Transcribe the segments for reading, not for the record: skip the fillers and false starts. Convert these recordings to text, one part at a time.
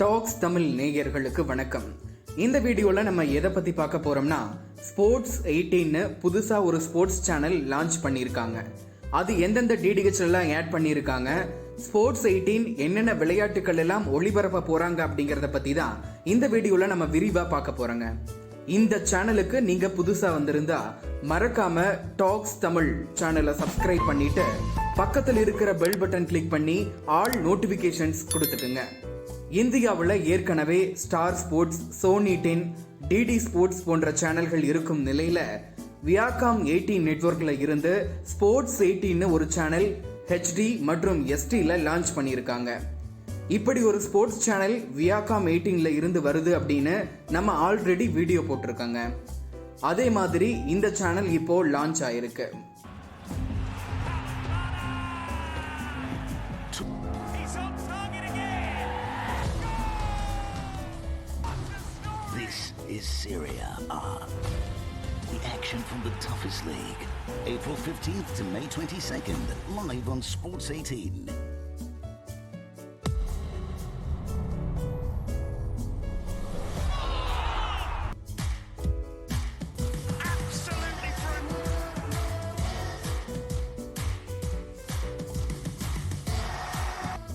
Tax Tamil நேயர்களுக்கு வணக்கம். இந்த வீடியோல நம்ம எதை பத்தி பார்க்க போறோம்னா, ஸ்போர்ட்ஸ் 18 புதுசா ஒரு ஸ்போர்ட்ஸ் சேனல் லான்ச் பண்ணியிருக்காங்க. அது எந்தெந்த DTH எல்லாம் ஆட் பண்ணியிருக்காங்க, ஸ்போர்ட்ஸ் 18 என்னென்ன விளையாட்டுகள் எல்லாம் ஒளிபரப்ப போறாங்க அப்படிங்கறத பத்தி தான் இந்த வீடியோல நம்ம விரிவா பார்க்க போறோங்க. இந்த சேனலுக்கு நீங்க புதுசா வந்திருந்தா மறக்காம டாக்ஸ் தமிழ் சேனலை சப்ஸ்கிரைப் பண்ணிட்டு பக்கத்தில் இருக்கிற பெல் பட்டன் கிளிக் பண்ணி ஆல் நோட்டிபிகேஷன்ஸ் கொடுத்துட்டுங்க. இந்தியாவில் ஏற்கனவே star sports, Sony 10, DD sports போன்ற சேனல்கள் இருக்கும் நிலையில வியாகாம் 18 நெட்வொர்க்ல இருந்து ஸ்போர்ட்ஸ் 18 ஒரு சேனல் HD மற்றும் STல லான்ச் பண்ணியிருக்காங்க. இப்படி ஒரு ஸ்போர்ட்ஸ் சேனல் வியாகாம் 18ல இருந்து வருது அப்படின்னு நம்ம ஆல்ரெடி வீடியோ போட்டிருக்காங்க. அதே மாதிரி இந்த சேனல் இப்போ லான்ச் ஆயிருக்கு. This is Serie A. The action from the toughest league. April 15th to May 22nd, live on Sports 18.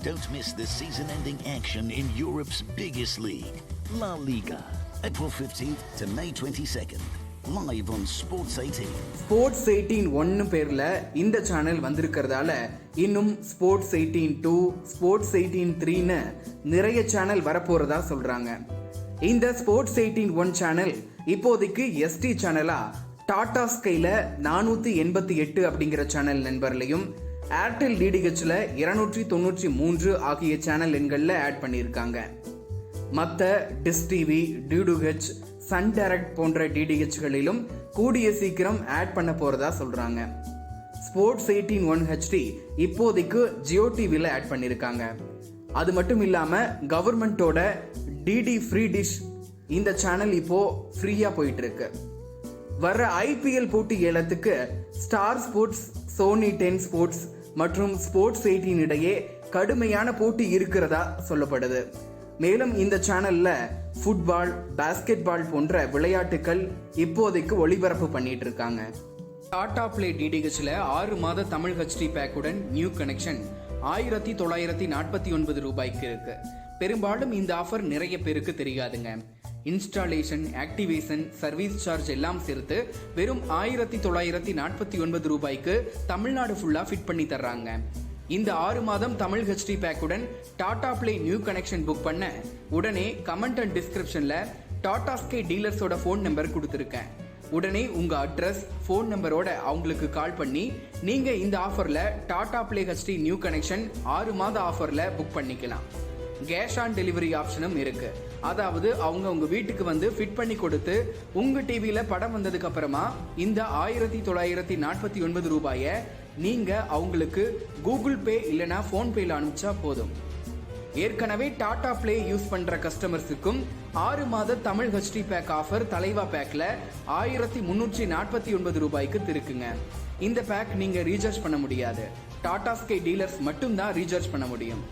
Don't miss the season-ending action in Europe's biggest league, La Liga. April 15th to May 22nd, live on Sports 18. Sports 18 1 பேர்ல இந்த channel வந்திருக்கிறதால இன்னும் sports 18 2, sports 18 3ன்னு நிறைய channel வரப்போறதா சொல்றாங்க. இந்த sports 18 1 channel இப்போதைக்கு ST சேனலா டாடாஸ்கைல 488 அப்படிங்கிற channel நம்பர்லையும், Airtel DTHல 293 ஆகிய channel எண்கள்ல add பண்ணியிருக்காங்க. மற்ற டிஸ் டிவி, DTH, சன் டைரக்ட் போன்ற DTHகளிலும் கூடிய சீக்கிரம் ஆட் பண்ண போறதா சொல்றாங்க. ஸ்போர்ட்ஸ் 18 1 HD இப்போதைக்கு ஜியோ டிவில ஆட் பண்ணிருக்காங்க. அது மட்டும் இல்லாம கவர்மெண்டோட டிடி ஃப்ரீ டிஷ் இந்த சேனல் இப்போ ஃப்ரீயா போயிட்டு இருக்கு. வர்ற IPL போட்டி ஏலத்துக்கு ஸ்டார் ஸ்போர்ட்ஸ், சோனி 10 ஸ்போர்ட்ஸ் மற்றும் ஸ்போர்ட்ஸ் 18 இடையே கடுமையான போட்டி இருக்கிறதா சொல்லப்படுது. மேலும் இந்த சேனல்ல ஃபுட்பால், பாஸ்கெட் பால் போன்ற விளையாட்டுகள் இப்போதைக்கு ஒளிபரப்பு பண்ணிட்டு இருக்காங்க. டாடா பிளே DTHல 6 மாத தமிழ் HD பேக்குடன் நியூ கனெக்ஷன் 1949 ரூபாய்க்கு இருக்கு. பெரும்பாலும் இந்த ஆஃபர் நிறைய பேருக்கு தெரியாதுங்க. இன்ஸ்டாலேஷன், ஆக்டிவேஷன், சர்வீஸ் சார்ஜ் எல்லாம் சேர்த்து வெறும் 1949 ரூபாய்க்கு தமிழ்நாடு ஃபுல்லா ஃபிட் பண்ணி தர்றாங்க. இந்த 6 மாதம் தமிழ் HD பேக்குடன் Tata play new connection book பண்ண உடனே கமெண்ட் அண்ட் டிஸ்கிரிப்ஷன்ல டாடாஸ்கை டீலர்ஸோட ஃபோன் நம்பர் கொடுத்துருக்கேன். உடனே உங்க அட்ரஸ், ஃபோன் நம்பரோட அவங்களுக்கு கால் பண்ணி நீங்க இந்த ஆஃபர்ல Tata play HD new connection 6 மாத ஆஃபர்ல புக் பண்ணிக்கலாம். கேஷ் ஆன் டெலிவரி ஆப்ஷனும் இருக்கு. அதாவது அவங்க உங்க வீட்டுக்கு வந்து ஃபிட் பண்ணி கொடுத்து உங்க டிவியில படம் வந்ததுக்கு அப்புறமா இந்த 1949 ரூபாயை நீங்க அவங்களுக்கு கூகுள் பே இல்லனா போன் பேல அனுப்பிச்சா போதும். ஏற்கனவே டாடா பிளே யூஸ் பண்ற கஸ்டமர்ஸுக்கும் 6 மாத தமிழ் HD பேக் ஆஃபர் தலைவா பேக்ல 1349 ரூபாய்க்கு இருக்குங்க. இந்த பேக் நீங்க ரீசார்ஜ் பண்ண முடியாது. டாடாஸ்கை டீலர்ஸ் மட்டும் தான் ரீசார்ஜ் பண்ண முடியும்.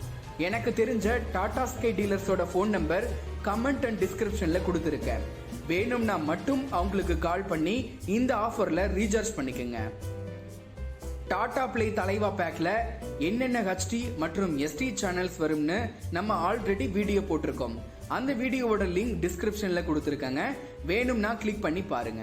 எனக்கு தெரிஞ்ச டாடாஸ்கை டீலர்ஸோட ஃபோன் நம்பர் கமெண்ட் அண்ட் டிஸ்கிரிப்ஷன்ல கொடுத்துருக்கேன். வேணும்னா மட்டும் அவங்களுக்கு கால் பண்ணி இந்த ஆஃபர்ல ரீசார்ஜ் பண்ணிக்கங்க. டாடா பிளே தலைவா பேக்ல என்னென்ன HD மற்றும் ST சேனல்ஸ் வரும்னு நம்ம ஆல்ரெடி வீடியோ போட்டிருக்கோம். அந்த வீடியோவோட லிங்க் டிஸ்கிரிப்ஷன்ல கொடுத்துருக்காங்க. வேணும்னா கிளிக் பண்ணி பாருங்க.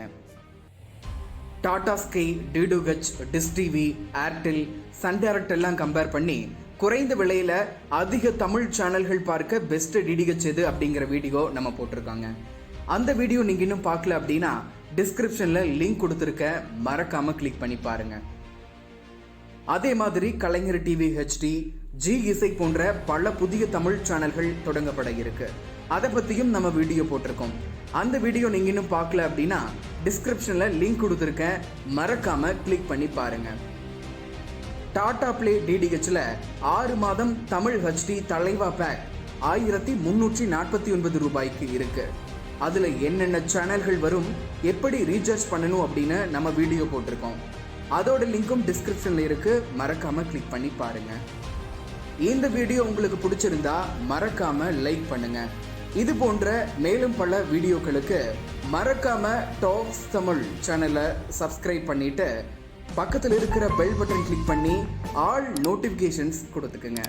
டாடாஸ்கை, DTH, டிஸ் டிவி, ஏர்டெல், சன் டைரக்ட் எல்லாம் கம்பேர் பண்ணி குறைந்த விலையில அதிக தமிழ் சேனல்கள் பார்க்க பெஸ்ட் DTH எது அப்படிங்கிற வீடியோ நம்ம போட்டிருக்காங்க. அந்த வீடியோ நீங்க இன்னும் பார்க்கல அப்படின்னா டிஸ்கிரிப்ஷன்ல லிங்க் கொடுத்துருக்க, மறக்காம கிளிக் பண்ணி பாருங்க. அதே மாதிரி கலைஞர் டிவி HD, ஜி இசை போன்ற பல புதிய தமிழ் சேனல்கள் தொடங்கப்பட இருக்கு. அதை பத்தியும் நம்ம வீடியோ போட்டிருக்கோம். அந்த வீடியோ நீங்க இன்னும் பார்க்கல அப்படின்னா டிஸ்கிரிப்ஷன்ல லிங்க் கொடுத்துருக்க, மறக்காம கிளிக் பண்ணி பாருங்க. டாடா பிளே DTHல 6 மாதம் தமிழ் HD தலைவா பேக் 1349 ரூபாய்க்கு இருக்கு. அதுல என்னென்ன சேனல்கள் வரும், எப்படி ரீசார்ஜ் பண்ணணும் அப்படின்னு நம்ம வீடியோ போட்டிருக்கோம். அதோட லிங்கும் டிஸ்கிரிப்ஷன்ல இருக்கு, மறக்காம கிளிக் பண்ணி பாருங்க. இந்த வீடியோ உங்களுக்கு பிடிச்சிருந்தா மறக்காம லைக் பண்ணுங்க. இது போன்ற மேலும் பல வீடியோக்களுக்கு மறக்காம டாக்ஸ் தமிழ் சேனலை சப்ஸ்கிரைப் பண்ணிட்டு பக்கத்தில் இருக்கிற பெல் பட்டன் கிளிக் பண்ணி ஆல் நோட்டிஃபிகேஷன்ஸ் கொடுத்துக்குங்க.